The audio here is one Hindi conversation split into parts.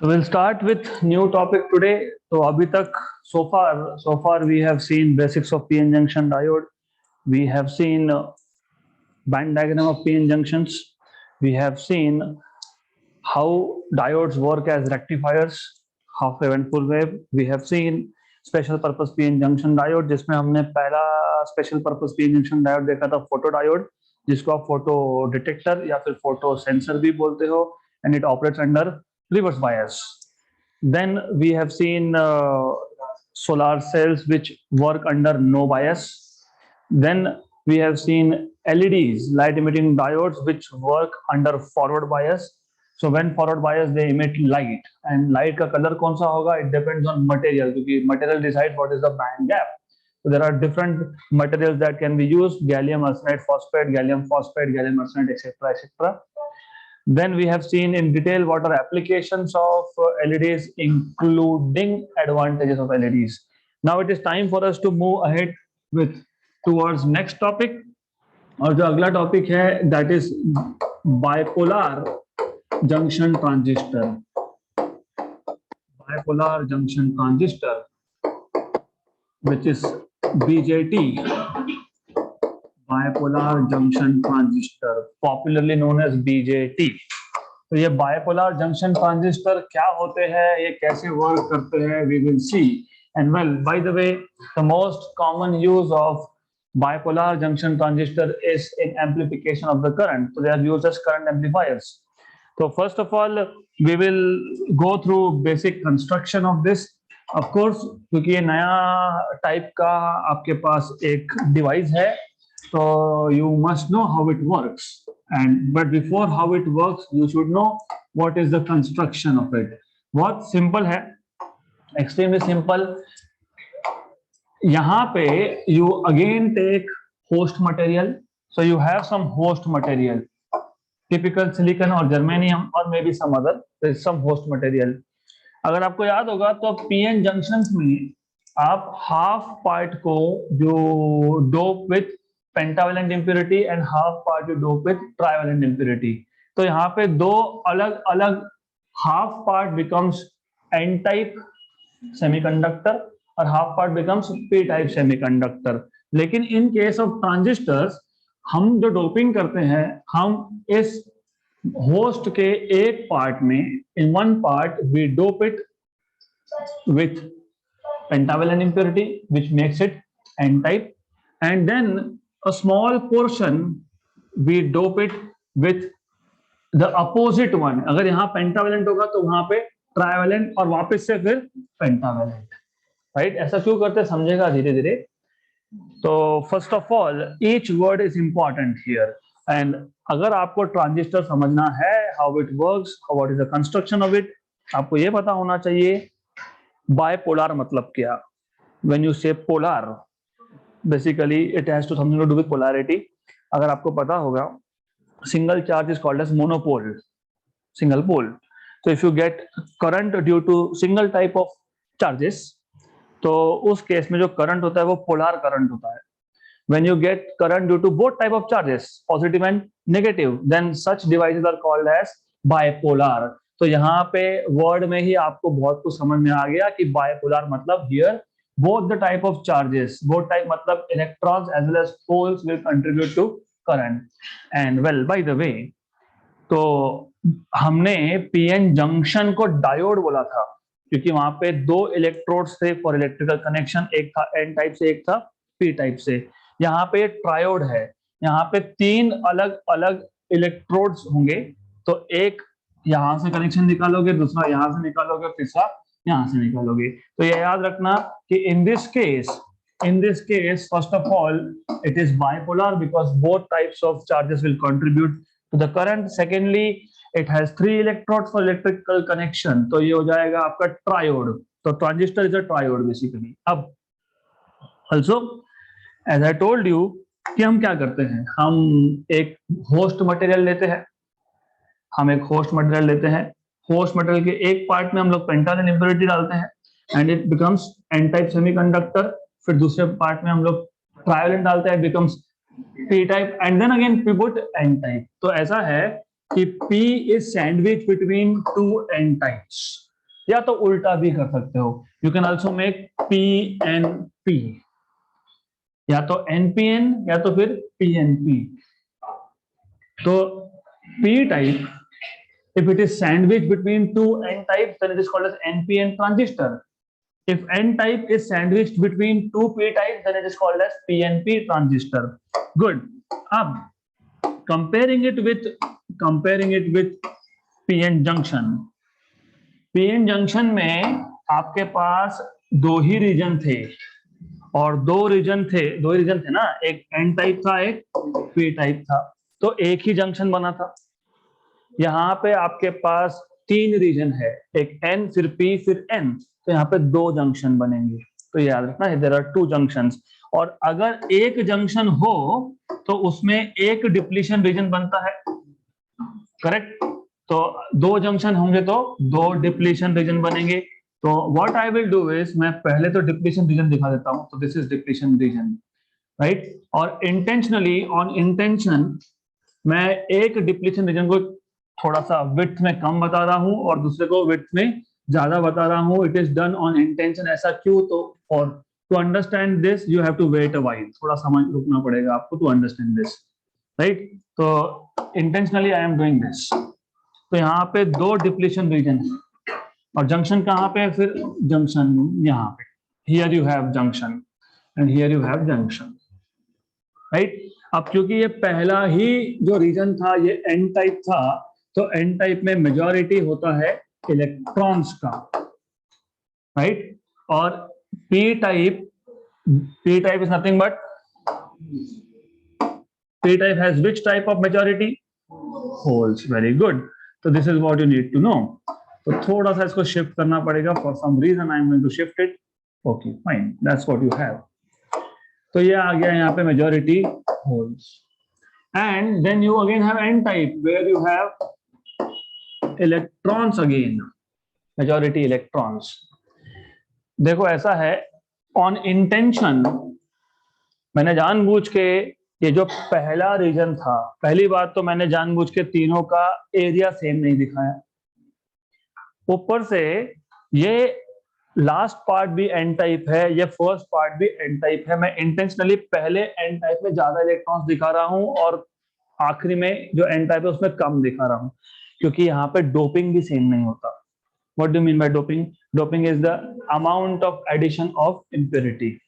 So we'll start with new topic today. तो अभी तक so far we have seen basics of PN junction diode. We have seen band diagram of PN junctions. We have seen how diodes work as rectifiers, half wave and full wave. We have seen special purpose PN junction diode, जिसमें हमने पहला special purpose PN junction diode देखा था फोटो डायोड, जिसको आप फोटो डिटेक्टर या फिर फोटो सेंसर भी बोलते हो, and it operates under reverse bias. Then we have seen solar cells which work under no bias. Then we have seen LEDs, light emitting diodes, which work under forward bias. So when forward bias, they emit light, and light का color कौन सा होगा? It depends on material, क्योंकि material decides what is the band gap. So there are different materials that can be used: gallium arsenide phosphate, gallium phosphate, gallium arsenide, etc., etc. Then we have seen in detail what are applications of LEDs, including advantages of LEDs. Now it is time for us to move ahead with towards next topic. और जो अगला टॉपिक है that is bipolar junction transistor. Bipolar junction transistor, which is BJT. Bipolar junction transistor, popularly known as BJT. तो ये बायपोलर जंक्शन ट्रांजिस्टर क्या होते हैं, ये कैसे वर्क करते हैं, we will see. And well, by the way, the most common use of bipolar junction transistor is in amplification of the current. So they are used as current amplifiers. So first of all, we will go through basic construction of this. Of course, क्योंकि ये नया टाइप का आपके पास एक डिवाइस है, so you must know how it works. But before how it works, you should know what is the construction of it. बहुत simple है, extremely simple. यहाँ पे you again take host material. So you have some host material, typical silicon or germanium or maybe some other. There is some host material. अगर आपको याद होगा तो पीएन जंक्शंस में आप हाफ पार्ट को जो dope with pentavalent impurity and half part जो डोप विथ ट्राइवेलेंट इम्प्योरिटी, तो यहाँ पे दो अलग अलग half part becomes N type semiconductor और half part becomes P type semiconductor. लेकिन इन केस ऑफ ट्रांजिस्टर्स हम जो डोपिंग करते हैं, हम इस होस्ट के एक पार्ट में, in one part we dope it with pentavalent impurity which makes it n type, and then a small portion we dope it with the opposite one. अगर यहाँ pentavalent होगा तो वहां पे trivalent और वापस से फिर pentavalent, right? ऐसा क्यों करते समझेगा धीरे धीरे. तो first of all each word is important here, and अगर आपको ट्रांजिस्टर समझना है, how it works, what is the construction of it, आपको ये पता होना चाहिए बायपोलर मतलब क्या. When you say polar, basically it has to something to do with polarity. अगर आपको पता होगा, single charge is called as monopole, single pole. तो if you get current due to single type of charges, तो उस केस में जो करंट होता है वो पोलर करंट होता है. When you get current due to both type of charges, positive and negative, then such devices are called as bipolar. तो यहाँ पे वर्ड में ही आपको बहुत कुछ समझ में आ गया कि बायपोलर मतलब here both the type of charges, both type मतलब electrons as well as holes will contribute to current. And well, by the way, तो हमने पीएन जंक्शन को डायोड बोला था क्योंकि वहां पे दो इलेक्ट्रोड्स थे फॉर इलेक्ट्रिकल कनेक्शन, एक था एन टाइप से, एक था पी टाइप से. यहाँ पे ट्रायोड है, यहाँ पे तीन अलग अलग इलेक्ट्रोड्स होंगे. तो एक यहाँ से कनेक्शन निकालोगे, दूसरा यहाँ से निकालोगे, तीसरा यहाँ से निकालोगे. तो ये याद रखना कि in this case first of all it is bipolar because both types of charges will contribute to the current. Secondly it has 3 electrodes for electrical connection, तो ये हो जाएगा आपका ट्रायोड. तो transistor is a triode basically. अब also as I told you कि हम क्या करते हैं, हम एक होस्ट मटेरियल लेते हैं. होस्ट मटेरियल के एक पार्ट में हम लोग पेंटावेलेंट इम्प्योरिटी डालते हैं and it becomes N type semiconductor. फिर दूसरे पार्ट में हम लोग ट्राइवेलेंट डालते हैं, becomes P type, and then again P put N type. तो ऐसा है कि P is sandwich between two n types. या तो उल्टा भी कर सकते हो, you can also make PNP, या तो NPN या तो फिर PNP। तो P type, if it is sandwiched between two N types, then it is called as NPN transistor. If N type is sandwiched between two P types, then it is called as PNP transistor. Good. अब comparing it with PN junction. PN junction में आपके पास दो ही रीजन थे, और दो रीजन थे ना, एक N टाइप था, एक P टाइप था, तो एक ही जंक्शन बना था। यहाँ पे आपके पास तीन रीजन है, एक N फिर P फिर N, तो यहाँ पे दो जंक्शन बनेंगे। तो याद रखना है, देयर आर टू जंक्शंस, और अगर एक जंक्शन हो तो उसमें एक डिप्लीशन रीजन बनता है, करेक्ट। तो दो जंक्शन होंगे तो दो डिप्लीशन रीजन बनेंगे। तो what I will do is, मैं पहले तो डिप्लीशन रीजन दिखा देता हूं। तो this is depletion region, right. और इंटेंशनली, ऑन इंटेंशन, मैं एक डिप्लीशन रीजन को थोड़ा सा विड्थ में कम बता रहा हूं और दूसरे को विड्थ में ज्यादा बता रहा हूं। It is done on intention. ऐसा क्यों? तो और to understand this you have to wait a while, थोड़ा समय रुकना पड़ेगा आपको टू अंडरस्टैंड दिस, राइट। तो intentionally I am doing this. तो यहाँ पे दो डिप्लीशन रीजन है, और जंक्शन कहाँ पे है? फिर जंक्शन यहाँ पे, here you have junction and here you have junction, right. अब क्योंकि ये पहला ही जो रीजन था ये N टाइप था, तो N टाइप में मेजॉरिटी होता है इलेक्ट्रॉन्स का, राइट। और P type is nothing but, P type has which type of majority? Holes. Very good. तो this is what you need to know. तो थोड़ा सा इसको शिफ्ट करना पड़ेगा, for some reason I am going to shift it. Okay fine, that's what you have. तो ये आ गया यहाँ पे majority holes, and then you again have N type where you have electrons again, majority electrons. देखो ऐसा है, ऑन इंटेंशन मैंने जानबूझ के ये जो पहला रीजन था, पहली बात तो मैंने जानबूझ के तीनों का एरिया सेम नहीं दिखाया। ऊपर से ये लास्ट पार्ट भी N टाइप है, ये फर्स्ट पार्ट भी N टाइप है। मैं इंटेंशनली पहले N टाइप में ज्यादा इलेक्ट्रॉन्स दिखा रहा हूं और आखिरी में जो N टाइप है उसमें कम दिखा रहा हूं, क्योंकि यहाँ पे डोपिंग भी सेम नहीं होता। What do you mean by doping? Doping is the amount of addition of impurity.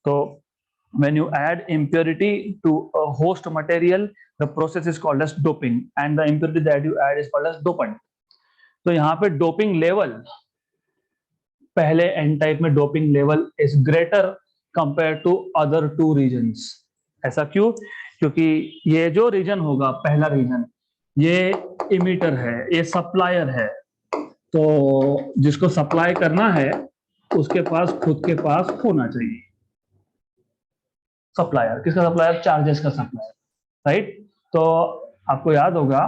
So when you add impurity to a host material, the process is called as doping, and the impurity that you add is called as dopant. तो यहाँ पे डोपिंग लेवल, पहले N टाइप में doping level is greater compare to other two regions. ऐसा क्यों? क्योंकि ये जो रीजन होगा, पहला रीजन, ये इमिटर है, ये सप्लायर है। तो जिसको सप्लाई करना है उसके पास खुद के पास होना चाहिए सप्लायर। किसका सप्लायर? चार्जेस का सप्लायर, राइट। तो आपको याद होगा,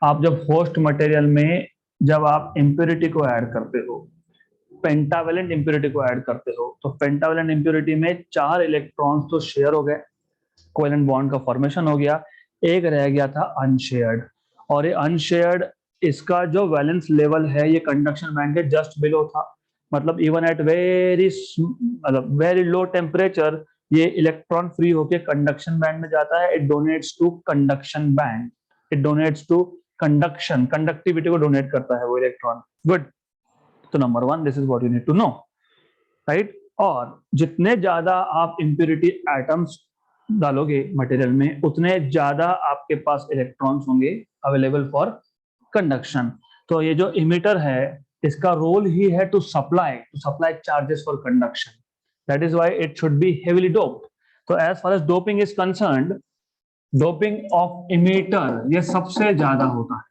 आप जब होस्ट मटेरियल में जब आप इम्प्योरिटी को ऐड करते हो, पेंटावेलेंट इम्प्योरिटी को ऐड करते हो, तो पेंटावेलेंट इम्प्योरिटी में 4 इलेक्ट्रॉन्स तो शेयर हो गए, कोवेलेंट बॉन्ड का फॉर्मेशन हो गया, एक रह गया था अनशेयर्ड। और ये अनशेयर्ड, इसका जो वैलेंस लेवल है ये कंडक्शन बैंड के जस्ट बिलो था। मतलब even at very low temperature ये इलेक्ट्रॉन फ्री होके कंडक्शन बैंड में जाता है। It donates to conduction band, it donates to conduction, conductivity को डोनेट करता है वो इलेक्ट्रॉन। गुड। तो number 1, this is what you need to know, right. और जितने ज्यादा आप इम्प्योरिटी एटम्स डालोगे मटेरियल में, उतने ज्यादा आपके पास इलेक्ट्रॉन्स होंगे अवेलेबल फॉर कंडक्शन। तो ये जो इमिटर है, इसका रोल ही है to supply charges for conduction. That is why it should be heavily doped. तो as far as doping is concerned, doping of emitter ये सबसे ज्यादा होता है।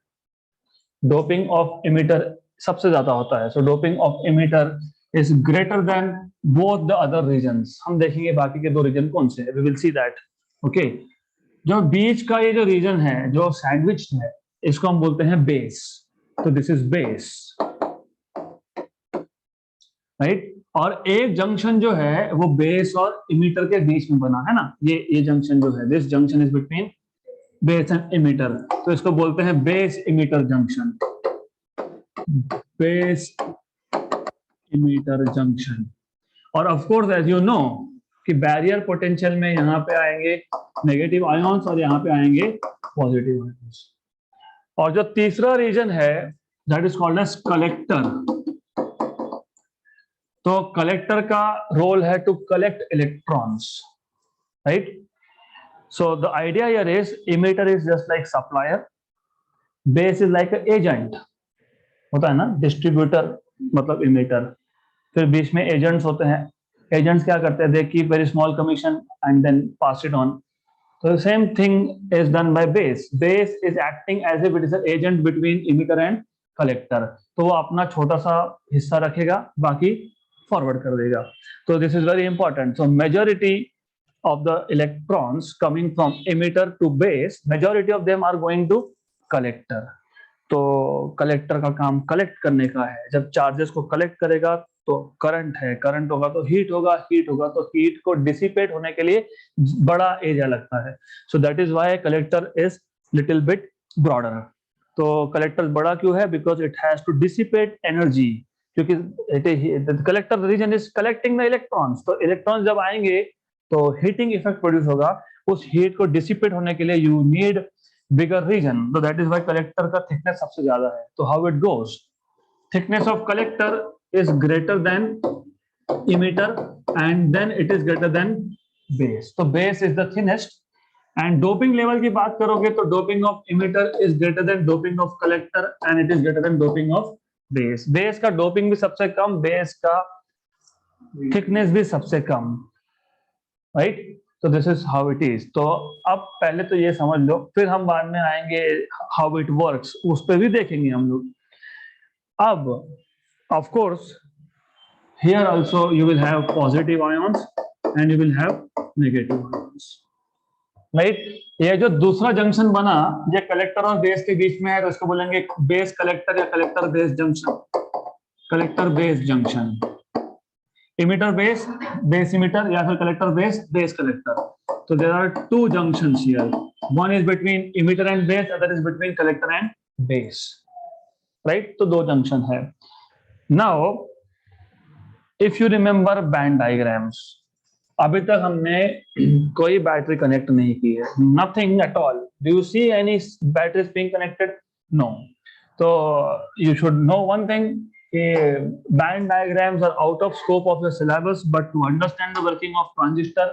डोपिंग ऑफ इमिटर सबसे ज्यादा होता है। So doping of emitter is greater than both the other regions. हम देखेंगे बाकी के दो रीजन कौन से, we will see that. Okay, जो बीच का ये जो रीजन है जो सैंडविच है, इसको हम बोलते हैं बेस। तो दिस इज बेस, राइट। और एक जंक्शन जो है वो बेस और इमिटर के बीच में बना है ना, ये जंक्शन जो है, this junction is between base and emitter. तो इसको बोलते हैं base emitter junction, base emitter junction. और of course as you know कि बैरियर पोटेंशियल में यहाँ पे आएंगे नेगेटिव आयॉन्स और यहाँ पे आएंगे पॉजिटिव आयॉन्स। और जो तीसरा रीजन है that is called as collector. तो कलेक्टर का रोल है to collect electrons, right? So the idea here is emitter is just like supplier, base is like agent, होता है ना डिस्ट्रीब्यूटर मतलब इमीटर, फिर बीच में एजेंट्स होते हैं। एजेंट्स क्या करते हैं, they keep very small commission and then pass it on. तो same thing is done by base. Base is acting as if it is an agent between emitter and collector. तो वो अपना छोटा सा हिस्सा रखेगा, बाकी फॉरवर्ड कर देगा। तो this is very important. So majority of the electrons coming from emitter to base, majority of them are going to collector। तो कलेक्टर का काम कलेक्ट करने का है। जब चार्जेस को कलेक्ट करेगा तो करंट है, करंट होगा तो हीट होगा, हीट होगा तो हीट को डिसिपेट होने के लिए बड़ा एरिया लगता है। So that is why collector is little bit broader. तो कलेक्टर बड़ा क्यों है? Because it has to dissipate energy, क्योंकि collector region is collecting the electrons. तो इलेक्ट्रॉन्स जब आएंगे तो हीटिंग इफेक्ट प्रोड्यूस होगा, उस हीट को डिसिपेट होने के लिए यू नीड बिगर रीजन। तो दैट इज व्हाई कलेक्टर का थिकनेस सबसे ज्यादा है। तो how it goes, thickness of collector is greater than emitter and then it is greater than base. तो base is the thinnest. And doping level की बात करोगे तो doping of emitter is greater than doping of collector and it is greater than doping of base. Base का डोपिंग भी सबसे कम, बेस का थिकनेस भी सबसे कम, राइट? तो this is how it is. तो अब पहले तो ये समझ लो, फिर हम बाद में आएंगे हाउ इट वर्क्स, उस पर भी देखेंगे हम लोग। अब of course here also you will have positive ions and you will have negative ions, right? ये जो दूसरा जंक्शन बना ये कलेक्टर और बेस के बीच में है, तो इसको बोलेंगे बेस कलेक्टर या collector base junction, collector base junction. Emitter base, base emitter, या फिर कलेक्टर बेस, बेस कलेक्टर। तो there are two junctions here, one is between emitter and base, other is between collector and base, right? तो दो जंक्शन है। Now if you remember band diagrams, अभी तक हमने कोई बैटरी कनेक्ट नहीं की है, nothing at all. Do you see any batteries being connected? No. तो you should know one thing, band diagrams are out of scope of your syllabus, but to understand the working of transistor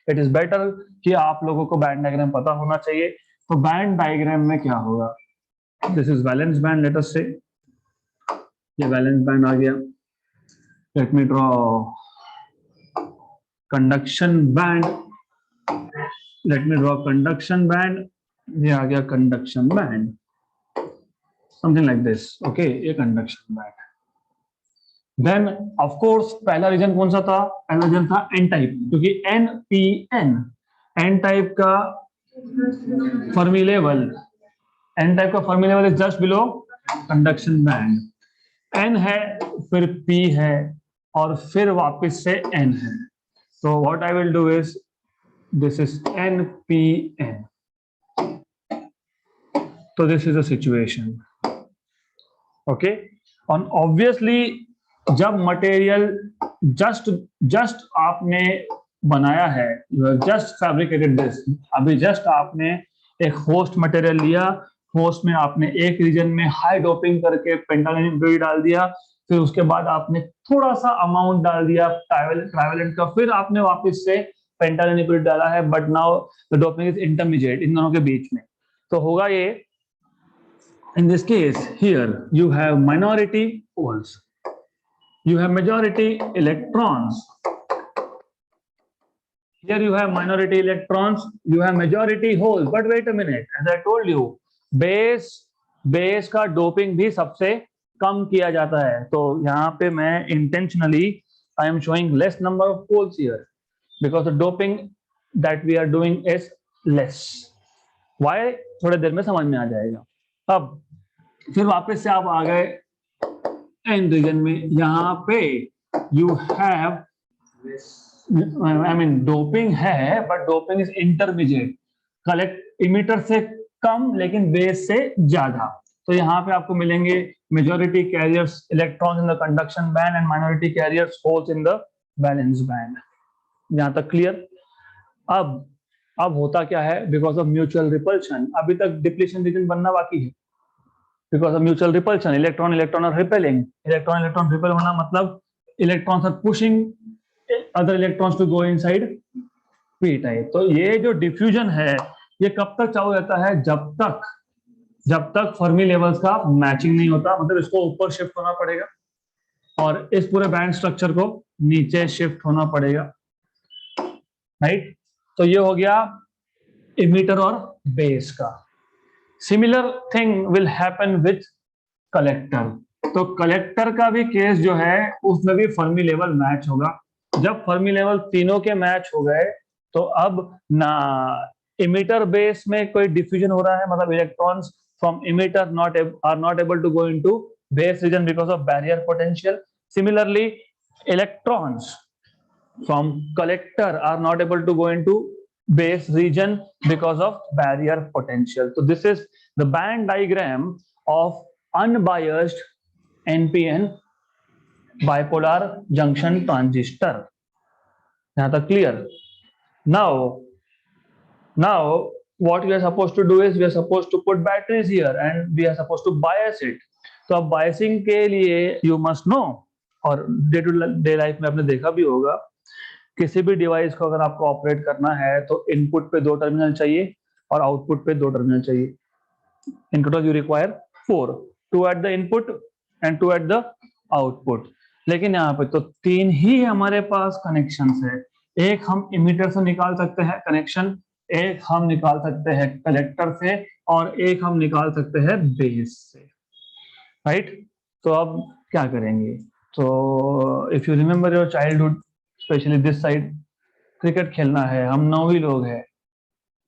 it is better कि आप लोगों को band diagram पता होना चाहिए। तो band diagram में क्या होगा, this is valence band, let us say ये valence band आ गया। let me draw conduction band, let me draw conduction band, ये आ गया conduction band, something like this, okay? ये conduction band। Then of course पहला रीजन कौन सा था? पहला रीजन था एन टाइप, क्योंकि NPN, एन टाइप का फर्मी लेवल, एन टाइप का Fermi level is just below conduction band. N है, फिर P है, और फिर वापस से N है। तो what I will do is this is NPN। तो this is a situation, okay? और ऑब्वियसली जब मटेरियल जस्ट आपने बनाया है, जस्ट फैब्रिकेटेड दिस, अभी जस्ट आपने एक होस्ट मटेरियल लिया, होस्ट में आपने एक रीजन में हाई डोपिंग करके पेंटालेनियम इम्प्योरिटी डाल दिया, फिर उसके बाद आपने थोड़ा सा अमाउंट डाल दिया ट्राइवेलेंट का, फिर आपने वापस से पेंटालेनियम इम्प्योरिटी डाला है, but now the doping is intermediate इन दोनों के बीच में। तो होगा ये, in this case here you have minority holes, you have majority electrons, here you have minority electrons, you have majority holes, but wait a minute, as I told you base का डोपिंग भी सबसे कम किया जाता है। तो यहाँ पे मैं intentionally I am showing less number of holes here because the doping that we are doing is less। why थोड़ी देर में समझ में आ जाएगा। अब फिर वापस से आप आ गए एन रीजन में, यहाँ पे यू हैव डोपिंग है, but doping is intermediate, collect emitter से कम लेकिन बेस से ज्यादा। तो यहाँ पे आपको मिलेंगे majority carriers electrons in the conduction band and minority carriers holes in the valence band. यहाँ तक क्लियर? अब होता क्या है, बिकॉज ऑफ म्यूचुअल रिपल्शन अभी तक डिप्लीशन रीजन बनना बाकी है. Because of mutual repulsion electron are repelling. Electron repel होना मतलब electrons are pushing other electrons to go inside P type. तो ये जो डिफ्यूजन है ये कब तक चालू रहता है? जब तक फर्मी लेवल्स का मैचिंग नहीं होता, मतलब इसको ऊपर शिफ्ट होना पड़ेगा और इस पूरे बैंड स्ट्रक्चर को नीचे शिफ्ट होना पड़ेगा, राइट. तो ये हो गया इमीटर और बेस का. Similar thing will happen with collector. तो कलेक्टर का भी केस जो है उसमें भी फर्मी लेवल मैच होगा. जब फर्मी लेवल तीनों के मैच हो गए तो अब ना इमीटर बेस में कोई डिफ्यूजन हो रहा है, मतलब electrons from emitter are not able to go into base region because of barrier potential. Similarly electrons from collector are not able to go into base region because of barrier potential. So this is the band diagram of unbiased NPN bipolar junction transistor. Now the clear. Now what we are supposed to do is we are supposed to put batteries here and we are supposed to bias it. तो अब बायसिंग के लिए you must know, और डे टू डे लाइफ में आपने देखा भी होगा, किसी भी डिवाइस को अगर आपको ऑपरेट करना है तो इनपुट पे 2 टर्मिनल चाहिए और आउटपुट पे 2 टर्मिनल चाहिए. In total you require 4, 2 at the input and 2 at the output. लेकिन यहाँ पे तो 3 ही हमारे पास कनेक्शंस है. एक हम इमीटर से निकाल सकते हैं कनेक्शन, एक हम निकाल सकते हैं कलेक्टर से और एक हम निकाल सकते हैं बेस से, राइट. तो अब क्या करेंगे? तो if you remember your childhood, specially this side, cricket खेलना है, हम 9 ही लोग हैं,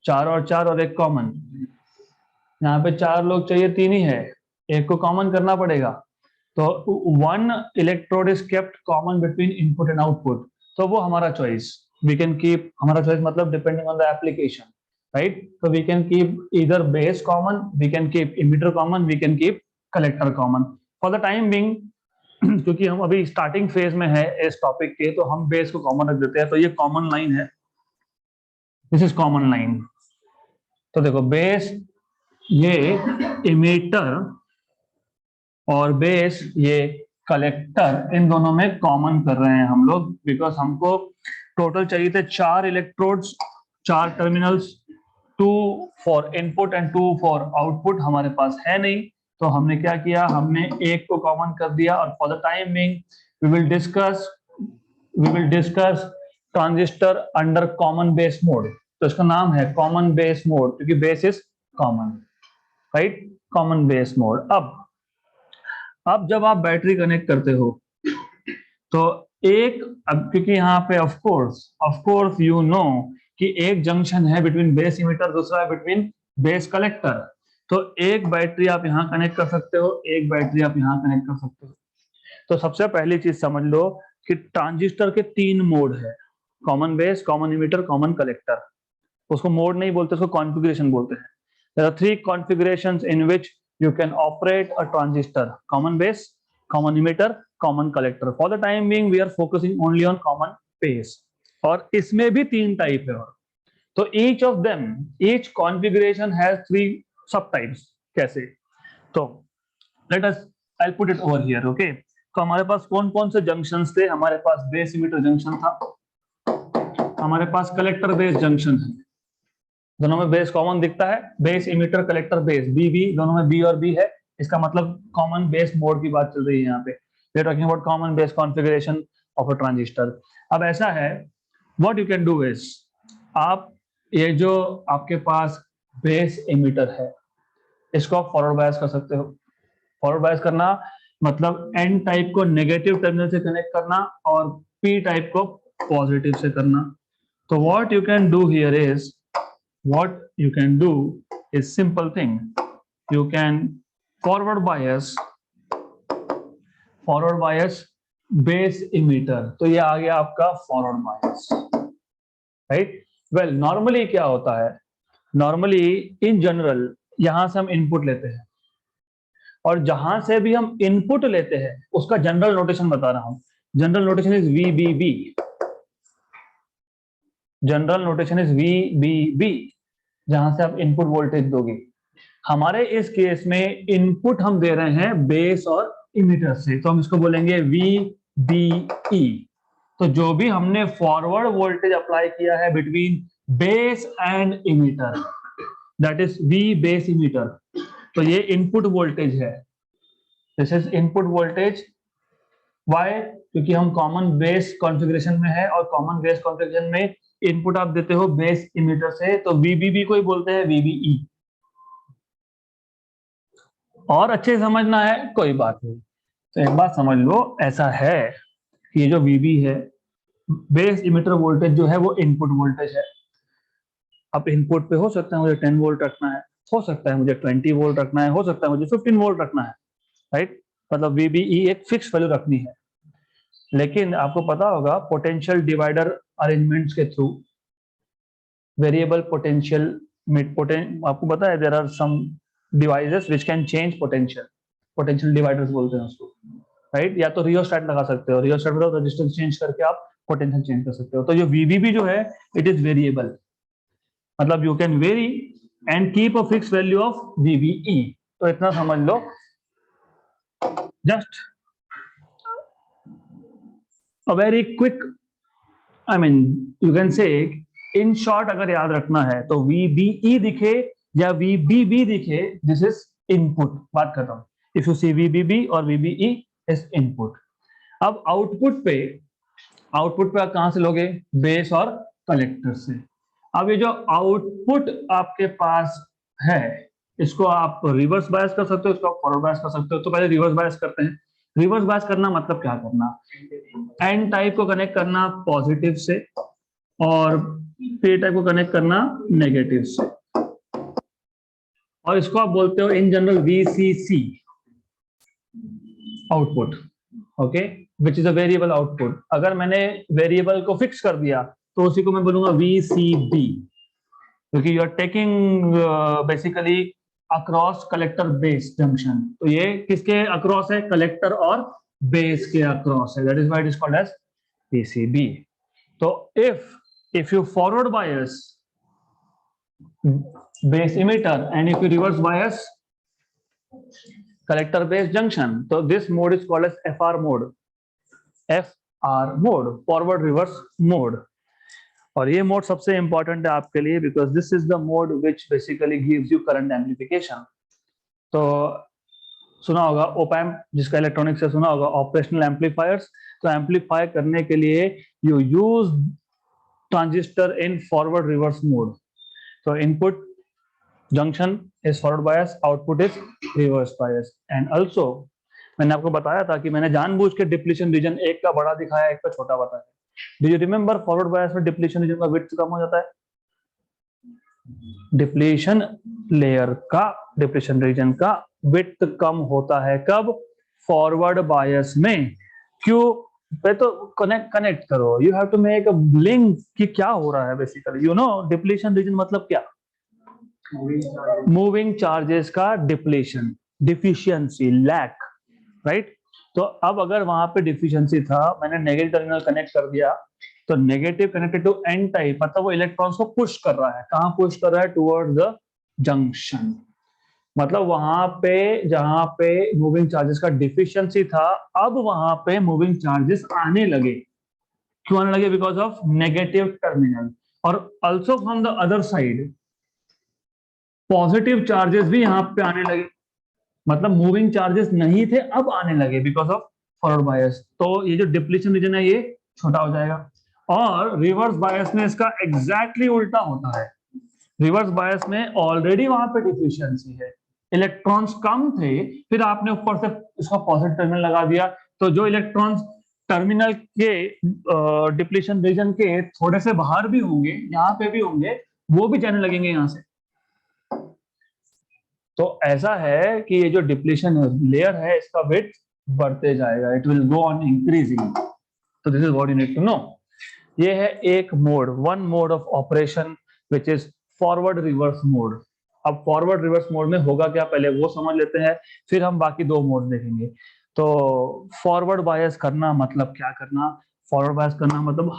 4 और 4 और एक कॉमन. यहाँ पे 4 लोग चाहिए, 3 ही है, एक को कॉमन करना पड़ेगा. तो 1 electrode is kept common between input and output. तो वो हमारा चॉइस, वी कैन कीप, हमारा चॉइस मतलब depending on the application, right. तो वी कैन कीप इधर base common, we can keep emitter common, we can keep collector common. For the time being, क्योंकि हम अभी स्टार्टिंग फेज में है इस टॉपिक के, तो हम बेस को कॉमन रख देते हैं. तो ये कॉमन लाइन है, दिस इज कॉमन लाइन. तो देखो बेस ये इमीटर और बेस ये कलेक्टर, इन दोनों में कॉमन कर रहे हैं हम लोग, बिकॉज हमको टोटल चाहिए थे 4 electrodes, 4 terminals, 2 for input and 2 for output. हमारे पास है नहीं, तो हमने क्या किया, हमने एक को कॉमन कर दिया. और for the time being we will discuss transistor under common base mode. तो इसका नाम है कॉमन बेस मोड, क्योंकि base is common, right. Common base mode. अब जब आप बैटरी कनेक्ट करते हो तो एक, अब क्योंकि यहाँ पे ऑफ कोर्स यू नो कि एक जंक्शन है बिटवीन बेस इमीटर, दूसरा है बिटवीन बेस कलेक्टर. तो एक बैटरी आप यहाँ कनेक्ट कर सकते हो, एक बैटरी आप यहाँ कनेक्ट कर सकते हो. तो सबसे पहली चीज समझ लो कि ट्रांजिस्टर के 3 मोड है, common base, common emitter, common collector. उसको मोड नहीं बोलते, उसको कॉन्फ़िगरेशन बोलते हैं. There are 3 configurations in which you can operate a transistor: common base, common emitter, common collector. For the time being we are focusing only on common base. और इसमें भी 3 टाइप है. और तो each configuration has 3 subtypes. कैसे? तो I'll put it over here, okay? तो हमारे पास कौन कौन से जंक्शंस थे? हमारे पास बेस इमीटर जंक्शन था, हमारे पास कलेक्टर बेस जंक्शन है, दोनों में बेस कॉमन दिखता है, base emitter collector base, B दोनों में बी और बी है. इसका मतलब कॉमन बेस मोड की बात चल रही है यहाँ पे. We are talking about common base configuration of a transistor. अब ऐसा है, what you can do is, आप ये जो आपके पास बेस इमीटर है इसको आप फॉरवर्ड बायस कर सकते हो. फॉरवर्ड बायस करना मतलब एन टाइप को नेगेटिव टर्मिनल से कनेक्ट करना और पी टाइप को पॉजिटिव से करना. तो what you can do here is, what you can do is simple thing. You can forward bias base emitter. तो ये आ गया आपका forward bias, right? Well, normally क्या होता है, normally in general यहां से हम इनपुट लेते हैं और जहां से भी हम इनपुट लेते हैं उसका जनरल नोटेशन बता रहा हूं। General notation is VBB। General notation is VBB, जहां से आप इनपुट वोल्टेज दोगे। हमारे इस केस में इनपुट हम दे रहे हैं बेस और इमीटर से, तो हम इसको बोलेंगे VBE। तो जो भी हमने फॉरवर्ड वोल्टेज अप्लाई किया है between base and emitter, that is V base emitter, तो ये इनपुट वोल्टेज है। This is input voltage. Why? क्योंकि हम कॉमन बेस कॉन्फ़िगरेशन में है, और कॉमन बेस कॉन्फ़िगरेशन में इनपुट आप देते हो बेस इमीटर से, तो VBB को ही बोलते हैं VBE। और अच्छे समझना है कोई बात नहीं, तो एक बात समझ लो, ऐसा है कि ये जो VB है, बेस इमीटर वोल्टेज जो है वो इनपुट वोल्टेज है। अब इनपुट पे हो सकता है मुझे 10 वोल्ट रखना है, हो सकता है मुझे 20 वोल्ट रखना है, हो सकता है मुझे 15 वोल्ट रखना है, राइट? मतलब VBE एक फिक्स वैल्यू रखनी है। लेकिन आपको पता होगा पोटेंशियल डिवाइडर अरेंजमेंट्स के थ्रू वेरिएबल पोटेंशियल आपको पता है there are some devices which can change potential, potential dividers बोलते हैं उसको, राइट? या तो रियोस्टैट लगा सकते हो, रियोस्टैट मतलब रेजिस्टेंस चेंज करके आप पोटेंशियल चेंज कर सकते हो। तो जो VBB जो है इट इज वेरिएबल, मतलब you can vary and keep a fix value of VBE। तो इतना समझ लो, just a very quick, I mean you can say in short, अगर याद रखना है तो VBE दिखे या VBB दिखे, दिस इज इनपुट, बात खत्म। इफ यू सी VBB और VBE इज इनपुट। अब आउटपुट पे आप कहां से लोगे? बेस और कलेक्टर से। अब ये जो आउटपुट आपके पास है, इसको आप रिवर्स बायस कर सकते हो, इसको आप फॉरवर्ड बायस कर सकते हो। तो पहले रिवर्स बायस करते हैं। रिवर्स बायस करना मतलब क्या करना? एन टाइप को कनेक्ट करना पॉजिटिव से, और पी टाइप को कनेक्ट करना नेगेटिव से, और इसको आप बोलते हो in general VCC output, okay, which is a variable output. अगर मैंने वेरिएबल को फिक्स कर दिया तो उसी को मैं बोलूंगा VCB, क्योंकि you are taking basically across collector base junction. तो ये किसके अक्रॉस है? कलेक्टर और बेस के अक्रॉस है, that is why it is called as PCB। तो if you forward bias base emitter and if you reverse bias collector base junction, so this mode is called as FR mode, forward reverse mode। और ये मोड सबसे इंपॉर्टेंट है आपके लिए, because this is the mode which basically gives you current amplification. तो सुना होगा ओपैम्प, जिसका इलेक्ट्रॉनिक्स से सुना होगा, ऑपरेशनल एम्पलीफायर्स। तो एम्पलीफाई करने के लिए you use transistor in forward reverse mode. तो input junction is forward bias, output is reverse bias. And also मैंने आपको बताया था कि मैंने जानबूझ के डिप्लीशन रीजन एक का बड़ा दिखाया, एक का छोटा बताया। Do you remember forward bias में डिप्लीशन रीजन का विड्थ कम हो जाता है, डिप्लीशन लेयर का, डिप्लीशन रीजन का विड्थ कम होता है। कब? फॉरवर्ड बायस में। क्यों? पे तो कनेक्ट करो, you have to make a link कि क्या हो रहा है basically. You know depletion region मतलब क्या? मूविंग चार्जेस का डिप्लीशन, डिफिशियंसी, लैक, राइट? तो अब अगर वहां पे डिफिशियंसी था, मैंने नेगेटिव टर्मिनल कनेक्ट कर दिया, तो negative connected to N type, मतलब वो इलेक्ट्रॉन्स को पुश कर रहा है। कहां पुश कर रहा है? Towards the junction. मतलब वहां पे जहां पे मूविंग चार्जेस का डिफिशियंसी था, अब वहां पे मूविंग चार्जेस आने लगे। क्यों आने लगे? Because of negative terminal. और also from the other side positive charges भी यहां पे आने लगे। मतलब मूविंग चार्जेस नहीं थे, अब आने लगे बिकॉज ऑफ फॉरवर्ड बायस। तो ये जो डिप्लीशन रीजन है ये छोटा हो जाएगा। और रिवर्स बायस में इसका एग्जैक्टली उल्टा होता है। रिवर्स बायस में ऑलरेडी वहां पे डिफिशियंसी है, इलेक्ट्रॉन्स कम थे, फिर आपने ऊपर से इसका पॉजिटिव टर्मिनल लगा दिया, तो जो इलेक्ट्रॉन्स टर्मिनल के डिप्लीशन रीजन के थोड़े से बाहर भी होंगे, यहाँ पे भी होंगे, वो भी जाने लगेंगे यहाँ से। तो ऐसा है कि ये जो डिप्लीशन लेयर है इसका विड्थ बढ़ते जाएगा, it will go on increasing. तो this is what you need to know. ये है एक mode, one mode of operation which is forward reverse mode. अब फॉरवर्ड रिवर्स मोड में होगा क्या पहले वो समझ लेते हैं, फिर हम बाकी दो मोड देखेंगे। तो फॉरवर्ड बायस करना मतलब क्या करना? फॉरवर्ड बायस करना मतलब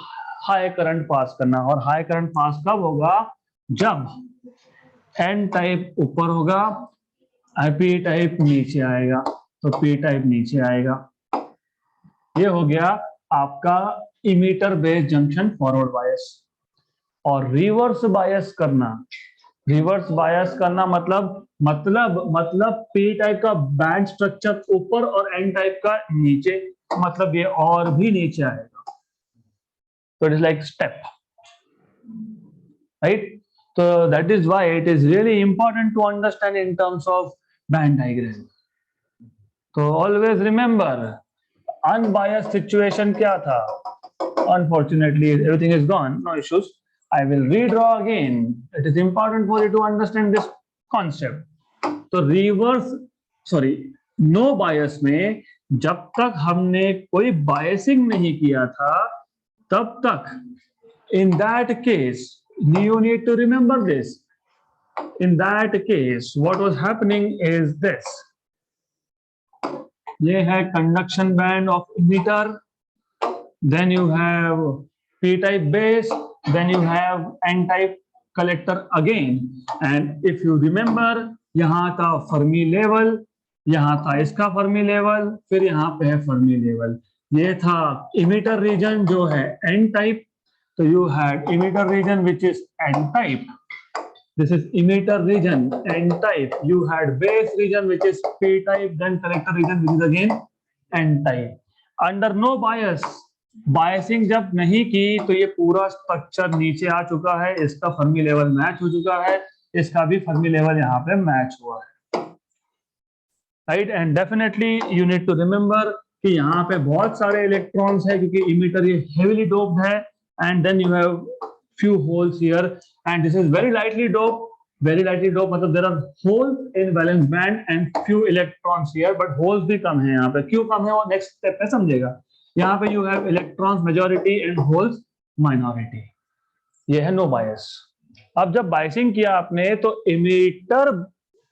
हाई करंट पास करना, और हाई करंट पास कब होगा? जब एन टाइप ऊपर होगा, पी टाइप नीचे आएगा, तो पी टाइप नीचे आएगा। ये हो गया आपका emitter based junction forward bias. और रिवर्स बायस करना, रिवर्स बायस करना मतलब पी टाइप का बैंड स्ट्रक्चर ऊपर और एन टाइप का नीचे, मतलब ये और भी नीचे आएगा। तो it is like step, right? So that is why it is really important to understand in terms of band diagram. So always remember, unbiased situation क्या था? Unfortunately, everything is gone. No issues. I will redraw again. It is important for you to understand this concept. तो नो बायस में जब तक हमने कोई बायसिंग नहीं किया था, तब तक in that case you need to remember this. In that case, what was happening is this. ये है conduction band of emitter, then you have p-type base, then you have n-type collector again, and if you remember, यहाँ था फर्मी लेवल, यहाँ था इसका फर्मी लेवल, फिर यहाँ पे है फर्मी लेवल। ये था emitter region जो है n-type, so you had emitter region which is n-type. This is emitter region n-type. You had base region which is p-type, then collector region which is again n-type. Under no bias, biasing जब नहीं की तो ये पूरा स्ट्रक्चर नीचे आ चुका है, इसका फर्मी लेवल मैच हो चुका है, इसका भी फर्मी लेवल यहाँ पे मैच हुआ है, right? And definitely you need to remember कि यहाँ पे बहुत सारे इलेक्ट्रॉन्स है क्योंकि इमिटर ये हेवीली डोप्ड है, and then you have few holes here, and this is very lightly doped. Very lightly doped मतलब there are holes in valence band and few electrons here, but holes भी कम है यहाँ पे। क्यों कम है वो नेक्स्ट स्टेप में समझेगा। यहाँ पे you have electrons majority and holes minority। ये है नो बायस। अब जब बायसिंग किया आपने तो इमीटर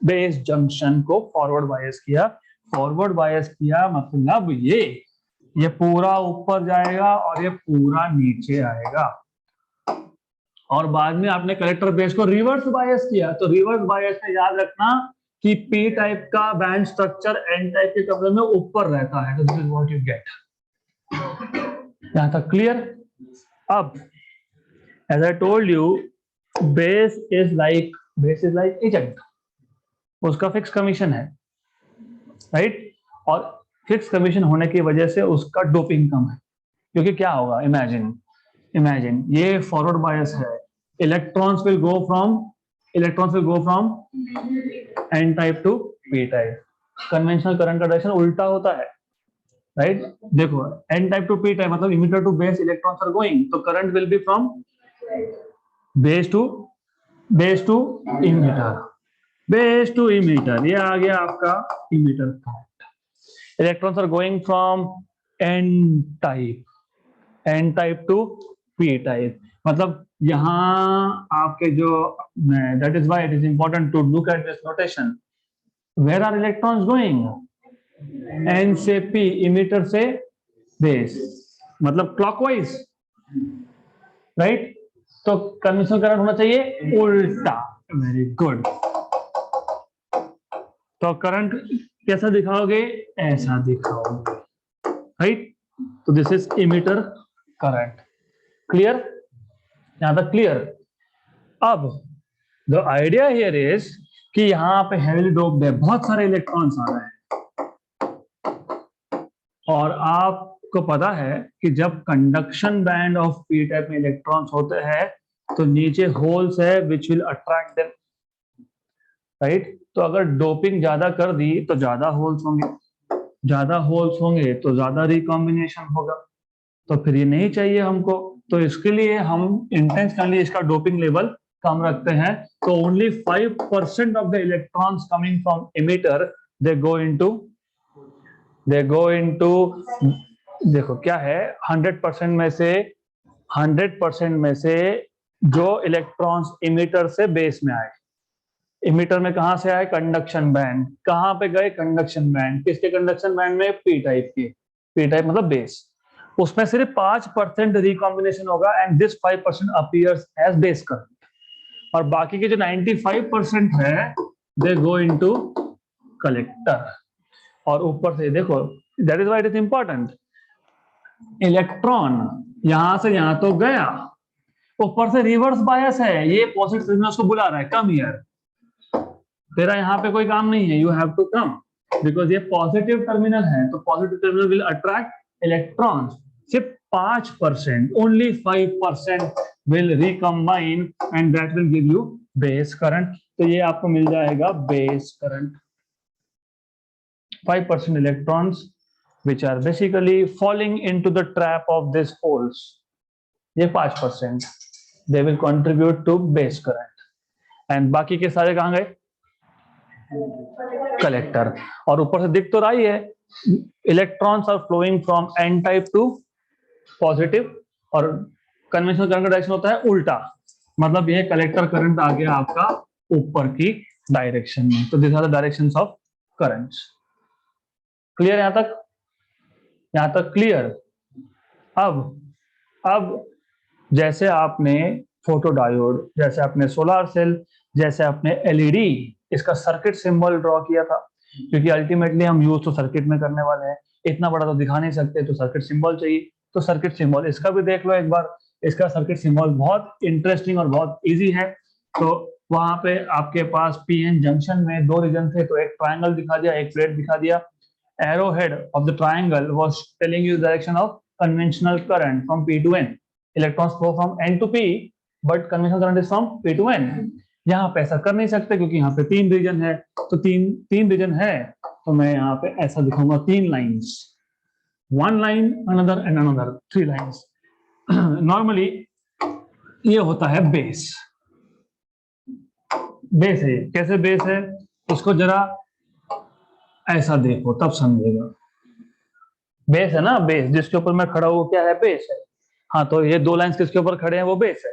बेस्ड जंक्शन को फॉरवर्ड बायस किया। फॉरवर्ड बायस किया मतलब ये पूरा ऊपर जाएगा और ये पूरा नीचे आएगा। और बाद में आपने कलेक्टर बेस को रिवर्स बायस किया, तो रिवर्स बायस में याद रखना कि पी टाइप का बैंड स्ट्रक्चर एन टाइप के कपड़े में ऊपर रहता है, तो this is what you get. यहां तक क्लियर? अब as I told you, base is like agent, उसका फिक्स कमीशन है, राइट? और फिक्स कमीशन होने की वजह से उसका डोपिंग कम है, क्योंकि क्या होगा, इमेजिन ये फॉरवर्ड बायस है, electrons will go from N type to P type. Conventional current का डायरेक्शन उल्टा होता है, राइट? देखो, N type to P type मतलब emitter to base electrons are going, तो current will be from base to emitter. ये आ गया आपका emitter current. Electrons are going from N type to P type, मतलब यहाँ आपके जो, that is why it is important to look at this notation. Where are electrons going? N से पी, इमिटर से बेस, मतलब क्लॉकवाइज, राइट? तो कन्वेंशनल करंट होना चाहिए उल्टा। Very good. तो करंट कैसा दिखाओगे? ऐसा दिखाओगे, राइट? तो this is emitter current. Clear? यहां तक क्लियर? अब द आइडिया हियर इज कि यहां पे हेवीली डोप्ड है, बहुत सारे इलेक्ट्रॉन्स आ रहे हैं, और आपको पता है कि जब conduction band of P type में इलेक्ट्रॉन्स होते हैं तो नीचे होल्स है which will attract them, right? तो अगर डोपिंग ज्यादा कर दी तो ज्यादा होल्स होंगे तो ज्यादा रिकॉम्बिनेशन होगा, तो फिर ये नहीं चाहिए हमको। तो इसके लिए हम इंटेंशनली इसका डोपिंग लेवल कम रखते हैं। तो only 5% of the electrons coming from emitter they go into देखो क्या है, 100% में से जो इलेक्ट्रॉन्स इमिटर से बेस में आए, इमीटर में कहां से आए, कंडक्शन बैंड, कहां पे गए, कंडक्शन बैंड, किसके कंडक्शन बैंड में, पी टाइप के, पी टाइप मतलब बेस, उसमें सिर्फ 5% रिकॉम्बिनेशन होगा and this 5% appears as base current, और बाकी के जो 95% है दे गो इनटू कलेक्टर। और ऊपर से देखो, that is why it is important, electron यहां से यहां तो गया, ऊपर से रिवर्स बायस है, ये पॉजिटिव टर्मिनल को बुला रहा है, कम हियर, तेरा यहाँ पे कोई काम नहीं है, you have to come, because ये पॉजिटिव टर्मिनल है, तो positive terminal will attract electrons, सिर्फ 5%, only 5% will recombine and that will give you base current, तो ये आपको मिल जाएगा base current. 5% electrons which are basically falling into the trap of these holes, ये 5% they will contribute to base current, and बाकी के सारे कहाँ गए, कलेक्टर। और ऊपर से दिख तो रहा ही है, electrons are flowing from N type to positive, और कन्वेंशनल करंट का डायरेक्शन होता है उल्टा, मतलब ये कलेक्टर करंट आ गया आपका ऊपर की डायरेक्शन में, तो this are the directions of currents. Clear यहां तक क्लियर। अब जैसे आपने फोटो डायोड, जैसे आपने सोलर सेल, जैसे आपने एलईडी, इसका सर्किट सिंबल ड्रॉ किया था, क्योंकि अल्टीमेटली हम यूज तो सर्किट में करने वाले हैं, इतना बड़ा तो दिखा नहीं सकते, तो सर्किट सिंबल चाहिए, तो सर्किट सिंबल इसका भी देख लो एक बार, इसका सर्किट सिंबल बहुत इंटरेस्टिंग और बहुत इजी है। तो वहां पे आपके पास पीएन जंक्शन में दो रीजन थे, तो एक ट्राइंगल दिखा दिया, एक प्लेट दिखा दिया, arrowhead of the triangle was telling you the direction of conventional current from P to N. Electrons flow from N to P, but conventional current is from P to N. यहाँ पे ऐसा कर नहीं सकते क्योंकि यहाँ पे तीन रीजन है, तो तीन रीजन है, तो मैं यहाँ पे ऐसा दिखाऊंगा, तीन lines, one line another and another, three lines. Normally ये होता है बेस, बेस है, कैसे बेस है, उसको जरा ऐसा देखो तब समझेगा। बेस है ना, बेस जिसके ऊपर मैं खड़ा हूँ क्या है, बेस है। हाँ, तो ये दो लाइंस किसके ऊपर खड़े हैं, वो बेस है।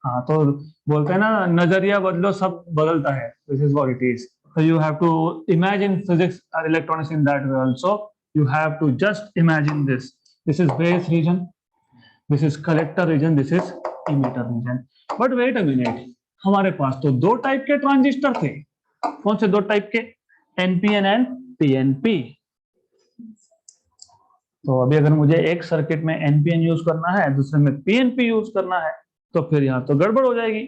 हाँ, तो बोलते हैं ना, नजरिया बदलो सब बदलता है, this is what it is. So you have to imagine physics or electronics in that way also. You have to just imagine this. This is base region, this is collector region, this is emitter region. But wait a minute, हमारे पास तो दो टाइप के ट्रांजिस्टर थे, कौन से दो टाइप के, एनपीएन एंड पीएनपी। तो अभी अगर मुझे एक सर्किट में एनपीएन यूज करना है, दूसरे में पीएनपी यूज करना है, तो फिर यहाँ तो गड़बड़ हो जाएगी,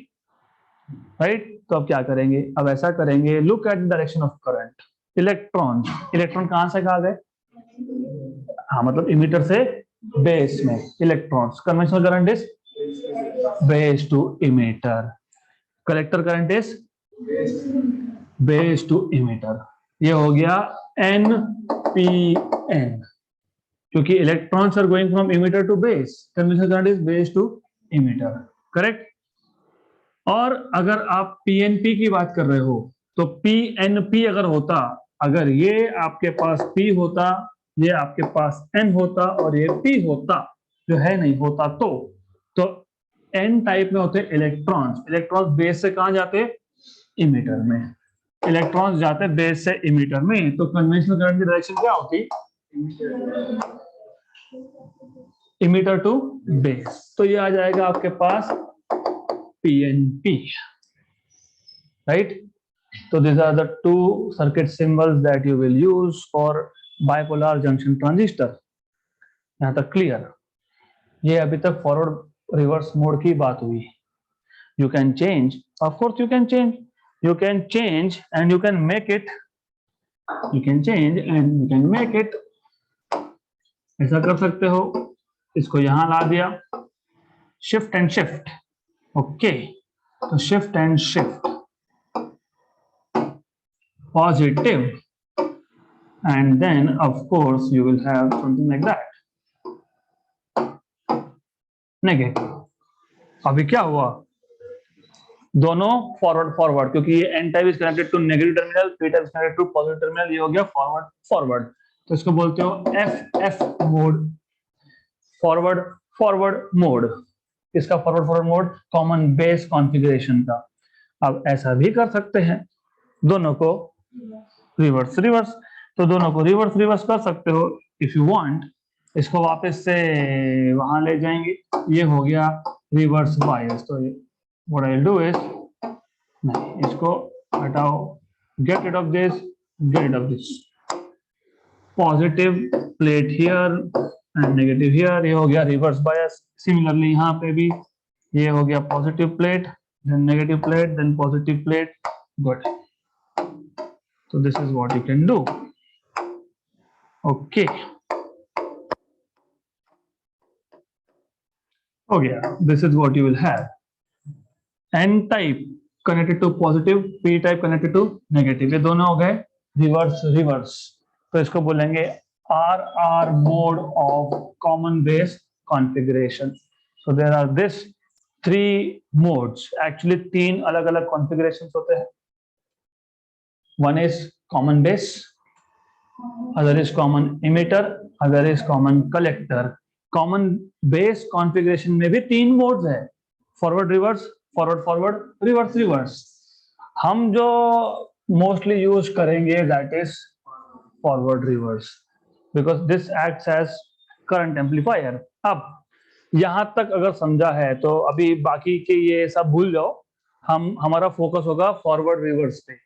राइट। तो अब क्या करेंगे, अब ऐसा करेंगे, look at the direction of current, electron, electron कहां से कहां गए, हाँ मतलब इमीटर से बेस में, electrons, conventional current is base to emitter, collector current is base to emitter. ये हो गया एनपीएन, क्योंकि electrons are going from emitter to base, conventional current is base to emitter, correct. और अगर आप पीएनपी की बात कर रहे हो, तो पीएनपी अगर होता, अगर ये आपके पास P होता, ये आपके पास N होता और ये P होता, जो है नहीं होता, तो N टाइप में होते इलेक्ट्रॉन्स, इलेक्ट्रॉन्स बेस से कहां जाते, इमीटर में, इलेक्ट्रॉन्स जाते बेस से इमीटर में, तो कन्वेंशनल करंट की डायरेक्शन क्या होती, इमीटर टू बेस, तो ये आ जाएगा आपके पास PNP, right? So these are the two circuit symbols that you will use for bipolar junction transistor. यहाँ तक क्लियर। ये अभी तक फॉरवर्ड रिवर्स मोड की बात हुई। You can change, of course you can change, you can change and you can make it, you can change and you can make it, ऐसा कर सकते हो, इसको यहां ला दिया, शिफ्ट एंड शिफ्ट, ओके, तो shift and shift, positive, and then of course you will have something like that, negative। अभी क्या हुआ, दोनों फॉरवर्ड फॉरवर्ड, क्योंकि ये N type is connected to negative terminal, P type is connected to positive terminal, ये हो गया फॉरवर्ड फॉरवर्ड, तो इसको बोलते हो F mode, forward forward mode. इसका forward forward mode, common base configuration का। अब ऐसा भी कर सकते हैं दोनों को रिवर्स रिवर्स, तो दोनों को रिवर्स रिवर्स कर सकते हो इफ यू वांट। इसको वापस से वहां ले जाएंगे, ये हो गया रिवर्स बायस। तो what I will do is, नहीं इसको हटाओ, get rid of this, get rid of this, positive plate here and negative here, ये हो गया रिवर्स बायस। सिमिलरली यहाँ पे भी ये हो गया positive plate then negative plate then positive plate, good. So this is what you can do. Okay. Oh yeah, this is what you will have. N type connected to positive, P type connected to negative. ये दोनों हो गए रिवर्स रिवर्स। तो इसको बोलेंगे RR mode of common base configuration. So there are this three modes. Actually तीन अलग अलग configurations होते हैं। One is common base, other is common emitter, other is common collector. Common base configuration में भी तीन modes है, forward reverse, forward forward, reverse reverse. हम जो mostly use करेंगे that is forward reverse because this acts as current amplifier. अब यहाँ तक अगर समझा है तो अभी बाकी के ये सब भूल जाओ, हमारा फोकस होगा फॉरवर्ड रिवर्स पे।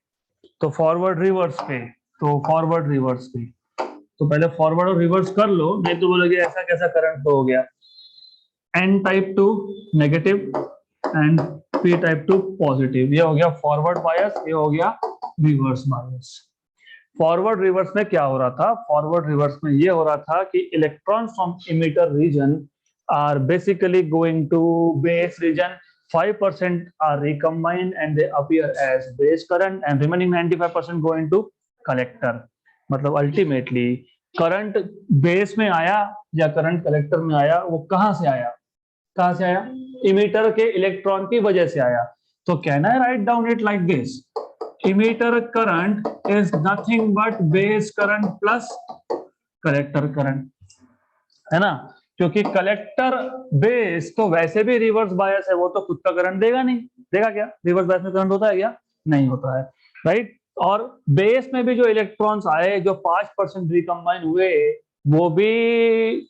तो फॉरवर्ड रिवर्स पे, तो फॉरवर्ड रिवर्स पे, तो पहले फॉरवर्ड और रिवर्स कर लो, नहीं तो बोलोगे ऐसा कैसा करंट हो गया। N type to negative and P type to positive, ये हो गया फॉरवर्ड बायस, ये हो गया रिवर्स बायस। फॉरवर्ड रिवर्स में क्या हो रहा था, फॉरवर्ड रिवर्स में ये हो रहा था कि electrons from emitter region are basically going to base region, 5% are recombined and they appear as base current and remaining 95% go into collector। मतलब अल्टीमेटली करंट बेस में आया या करंट कलेक्टर में आया, वो कहां से आया, कहां से आया, इमिटर के इलेक्ट्रॉन की वजह से आया। तो can I write down it like this, emitter current is nothing but base current plus collector current, है ना, क्योंकि कलेक्टर बेस तो वैसे भी रिवर्स बायस है, वो तो खुद का करंट देगा नहीं, देगा क्या, रिवर्स बायस में करंट होता है क्या, नहीं होता है, राइट। और बेस में भी जो इलेक्ट्रॉन्स आए, जो 5% रिकम्बाइन हुए, वो भी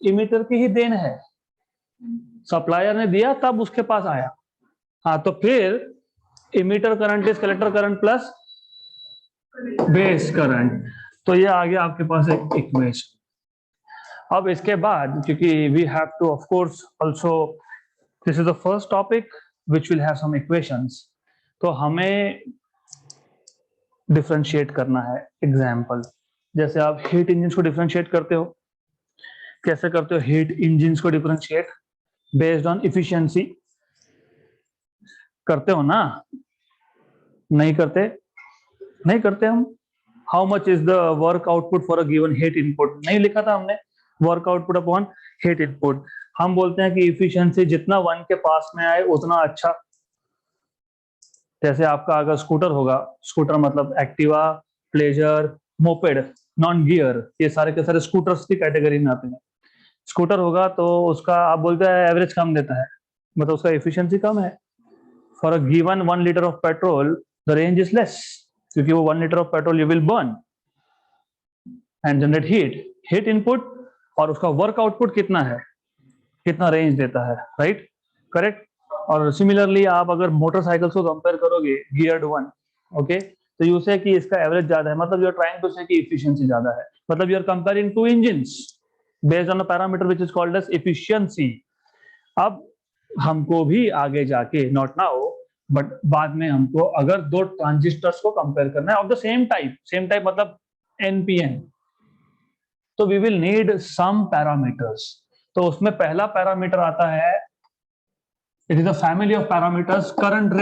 इमिटर की ही देन है, सप्लायर ने दिया तब उसके पास आया। हाँ, तो फिर emitter current is collector current plus base current, तो ये आ गया आपके पास एक इक्वेशन। अब इसके बाद क्योंकि we have to of course also, this is the first topic which will have some equations, तो हमें डिफरेंशिएट करना है। एग्जांपल, जैसे आप हीट इंजन को डिफरेंशिएट करते हो, कैसे करते हो हीट इंजन को डिफरेंशिएट, बेस्ड ऑन इफिशिएंसी करते हो ना, नहीं करते, नहीं करते हम। How much is the work output for a given heat input, नहीं लिखा था हमने, work output upon heat input. हम बोलते हैं कि इफिशिएंसी जितना 1 के पास में आए उतना अच्छा। जैसे आपका अगर स्कूटर होगा, स्कूटर मतलब Activa, pleasure, moped, non gear, ये सारे के सारे स्कूटर्स की कैटेगरी में आते हैं। स्कूटर होगा तो उसका आप बोलते हैं एवरेज कम देता है, मतलब उसका इफिशिएंसी कम है। For a given 1 litre of petrol the range is less, क्योंकि वो 1 litre of petrol you will burn and generate heat input, और उसका वर्क आउटपुट कितना है, कितना रेंज देता है, राइट, करेक्ट। और सिमिलरली आप अगर मोटरसाइकिल्स को कंपेयर करोगे गियर्ड वन, ओके, तो यू से कि इसका एवरेज ज्यादा है, मतलब यू आर ट्राइंग टू से कि इफिशिएंसी ज्यादा है, मतलब you are comparing two engines based on a parameter which is called as efficiency. अब हमको भी आगे जाके, नॉट नाउ बट बाद में, हमको अगर दो ट्रांजिस्टर्स को कंपेयर करना है ऑफ द सेम टाइप मतलब एनपीएन, तो we will need some parameters. तो उसमें पहला पैरामीटर आता है, it is a family of parameters, current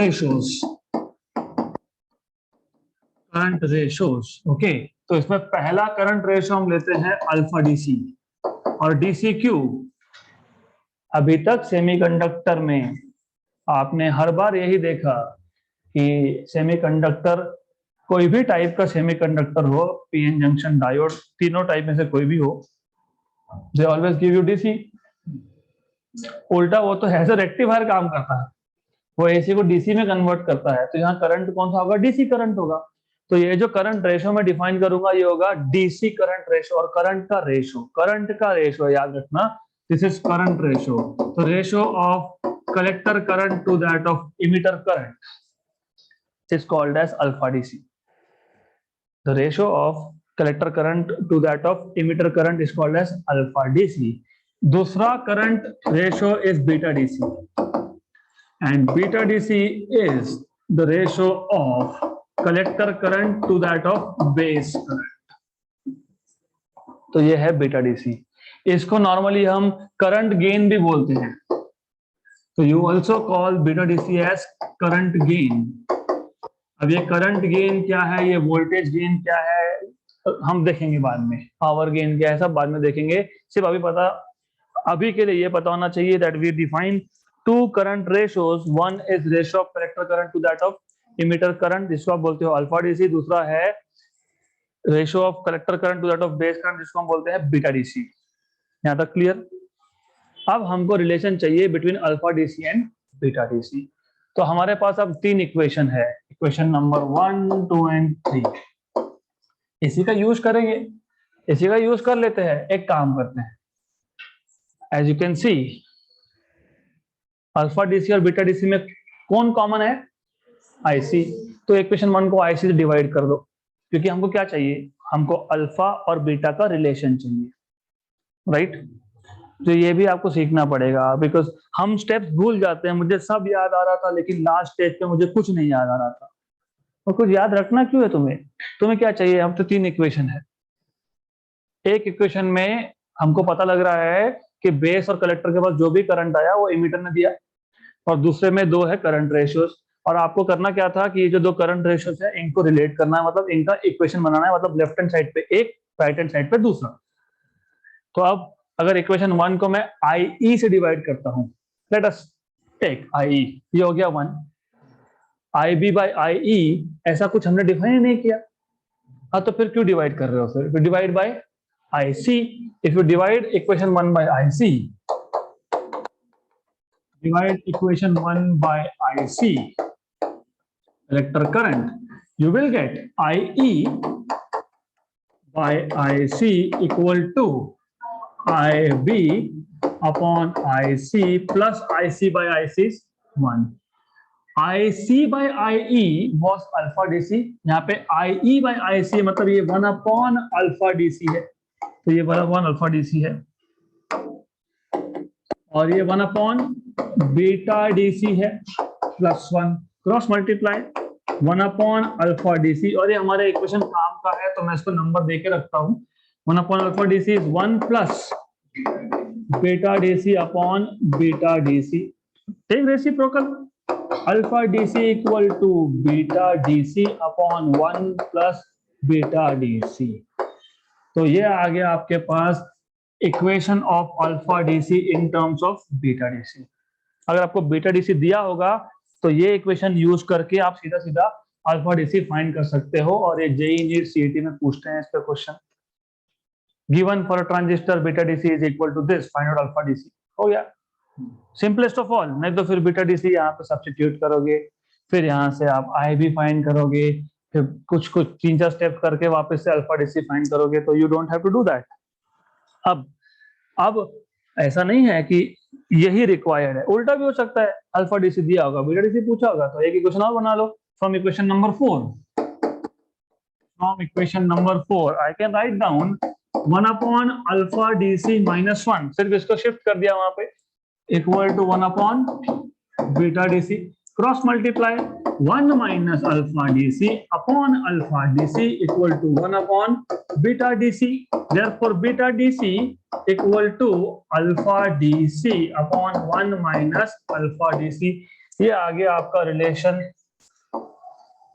ratios, okay. तो इसमें पहला करंट रेशो हम लेते हैं अल्फा डीसी और डीसी क्यू। अभी तक सेमीकंडक्टर में आपने हर बार यही देखा कि सेमीकंडक्टर, कोई भी टाइप का सेमीकंडक्टर हो, पीएन जंक्शन, डायोड, तीनों टाइप में से कोई भी हो, they always give you DC. उल्टा वो तो एज अ रेक्टिफायर काम करता है, वो एसी को डीसी में कन्वर्ट करता है, तो यहाँ करंट कौन सा होगा, डीसी करंट होगा। तो ये जो करंट रेशो में डिफाइन करूंगा ये होगा डीसी करंट रेशो, और करंट का रेशो याद रखना, दिस इज करंट रेशो। तो ratio of collector current to that of emitter current is called as alpha DC. The ratio of collector current to that of emitter current is called as alpha DC. दूसरा current ratio is beta DC, and beta DC is the ratio of collector current to that of base current। तो ये है बीटा डीसी। इसको नॉर्मली हम करंट गेन भी बोलते हैं, तो you also call beta DC as current gain. अब ये करंट गेन क्या है, ये वोल्टेज गेन क्या है, हम देखेंगे बाद में, पावर गेन क्या है सब बाद में देखेंगे। सिर्फ अभी के लिए ये पता होना चाहिए that we define two current ratios, one is ratio of collector current to that of emitter current, जिसको आप बोलते हो अल्फा डीसी, दूसरा है ratio of collector current to that of base current, जिसको हम बोलते हैं बीटा डीसी। यहाँ तक क्लियर? अब हमको रिलेशन चाहिए between alpha DC and beta DC. तो हमारे पास अब 3 इक्वेशन है, इक्वेशन नंबर 1, 2 एंड 3। इसी का यूज करेंगे, इसी का यूज कर लेते हैं। एक काम करते हैं, as you can see alpha DC और बीटा डीसी में कौन कॉमन है? आईसी। तो इक्वेशन 1 को आईसी से डिवाइड कर दो, क्योंकि हमको क्या चाहिए, हमको अल्फा और बीटा का रिलेशन चाहिए, राइट? तो ये भी आपको सीखना पड़ेगा, बिकॉज हम स्टेप्स भूल जाते हैं। मुझे सब याद आ रहा था, लेकिन लास्ट स्टेज पे मुझे कुछ नहीं याद आ रहा था। और कुछ याद रखना क्यों है तुम्हें क्या चाहिए? अब तो 3 इक्वेशन है। एक इक्वेशन में हमको पता लग रहा है कि बेस और कलेक्टर के पास जो भी करंट आया वो इमीटर ने दिया, और दूसरे में 2 है करंट रेशियोज। और आपको करना क्या था कि ये जो 2 करंट रेशियोज है इनको रिलेट करना है, मतलब इनका इक्वेशन बनाना है, मतलब लेफ्ट हैंड साइड पे एक, राइट हैंड साइड पे दूसरा। तो अब अगर इक्वेशन 1 को मैं IE से डिवाइड करता हूं, लेट अस टेक IE, ये हो गया 1। IB बाय IE ऐसा कुछ हमने डिफाइन नहीं किया। हाँ, तो फिर क्यों डिवाइड कर रहे हो? फिर divide by IC। If you divide equation 1 by IC, divide equation 1 by IC, collector current, you will get IE by IC equal to IB upon IC plus IC by IC is 1। IC by IE was alpha DC, यहाँ पे IE by IC मतलब ये 1 upon alpha DC है, तो ये 1 upon alpha DC है, और ये 1 अपॉन बीटा डीसी है plus 1, cross multiply 1 upon alpha DC. और ये हमारे इक्वेशन काम का है, तो मैं इसको नंबर दे के रखता हूं। 1 upon alpha DC is 1 plus beta DC upon beta DC. Take reciprocal, alpha DC equal to beta DC upon 1 plus beta DC. तो ये आ गया आपके पास equation of alpha DC in terms of beta DC. अगर आपको बीटा डीसी दिया होगा तो ये इक्वेशन यूज करके आप सीधा सीधा अल्फा डीसी फाइंड कर सकते हो, और ये जेईई नीट सीईटी में पूछते हैं इस पे question. Given for a transistor beta DC is equal to this, find out alpha DC. हो गया, सिंपलेस्ट ऑफ ऑल। नहीं तो फिर बीटा डीसी यहाँ पे सब्स्टिट्यूट करोगे, फिर यहाँ से आप IB फाइंड करोगे, फिर कुछ 3-4 स्टेप करके वापस से अल्फा डीसी फाइंड करोगे, तो you don't have to do that. अब ऐसा नहीं है कि यही रिक्वायर्ड है, उल्टा भी हो सकता है। अल्फा डीसी दिया होगा, बीटा डीसी पूछा होगा, तो एक इक्वेशन और बना लो from equation number 4। From equation number 4 I can write down 1 upon alpha DC minus 1, सिर्फ इसको शिफ्ट कर दिया वहां पे, equal to 1 upon beta DC, cross multiply 1 minus alpha DC upon alpha DC equal to 1 upon beta DC. Therefore, beta DC equal to alpha DC upon 1 minus alpha DC. ये आ गया आपका relation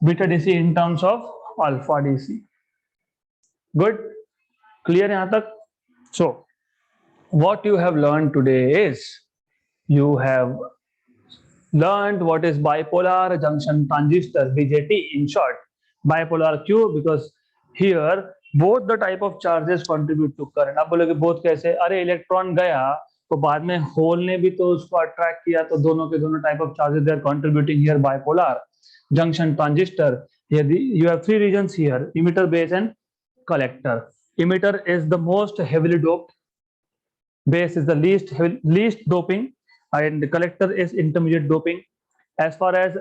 beta DC in terms of alpha DC. Good, clear यहाँ तक? So, what you have learned today is you have learned what is bipolar junction transistor, BJT in short. Bipolar Q because here both the type of charges contribute to current. आप बोलोगे बोथ कैसे? अरे इलेक्ट्रॉन गया तो बाद में होल ने भी तो उसको अट्रैक्ट किया, तो दोनों के दोनों type of charges they are contributing here. Bipolar junction transistor Here you have three regions here: emitter, base, and collector. Emitter is the most heavily doped, base is the least doping, and the collector is intermediate doping. As far as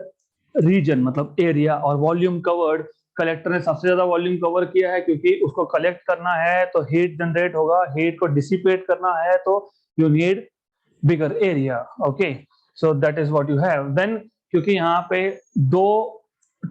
region मतलब एरिया और वॉल्यूम कवर्ड, कलेक्टर ने सबसे ज्यादा वॉल्यूम कवर किया है, क्योंकि उसको कलेक्ट करना है तो हीट जनरेट होगा, हीट को डिसिपेट करना है तो you need bigger area. Okay, so that is what you have. Then क्योंकि यहाँ पे दो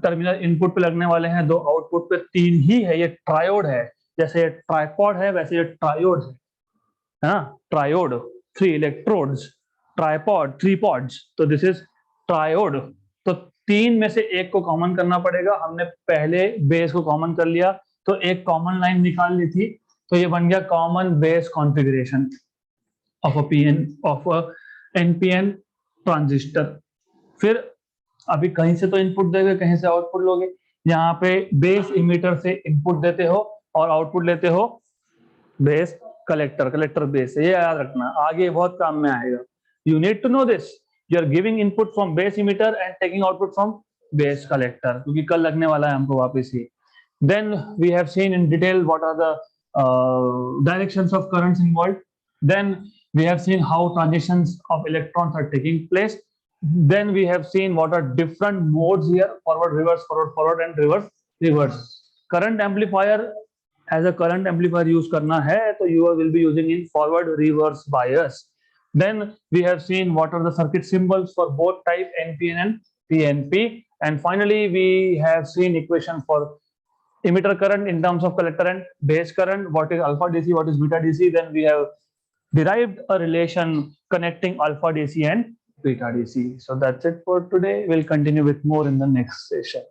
टर्मिनल इनपुट पे लगने वाले हैं, दो आउटपुट पे तीन ही है, ये ट्रायोड है. जैसे ट्राइपॉड है वैसे ये ट्रायोड है ना, triode, three electrodes, tripod, three pods, तो दिस इज ट्रायोड. तो तीन में से एक को कॉमन करना पड़ेगा. हमने पहले बेस को कॉमन कर लिया तो एक कॉमन लाइन निकाल ली थी, तो ये बन गया common base configuration of a PN of a NPN transistor. फिर अभी कहीं से तो इनपुट दोगे, कहीं से आउटपुट लोगे. यहाँ पे बेस इमीटर से इनपुट देते हो और आउटपुट लेते हो बेस कलेक्टर, कलेक्टर बेस. ये याद रखना, आगे बहुत काम में आएगा. You need to know this. You are giving input from base emitter and taking output from base collector, क्योंकि कल लगने वाला है हमको वापस ही. Then we have seen in detail what are the directions of currents involved. Then we have seen how transitions of electrons are taking place. Then we have seen what are different modes here: forward, reverse, forward, forward, and reverse, reverse. Current amplifier, as a current amplifier use करना है तो you will be using in forward reverse bias. Then we have seen what are the circuit symbols for both type NPN and PNP. And finally, we have seen equation for emitter current in terms of collector and base current. What is alpha DC, what is beta DC. Then we have derived a relation connecting alpha DC and beta DC. So that's it for today. We'll continue with more in the next session.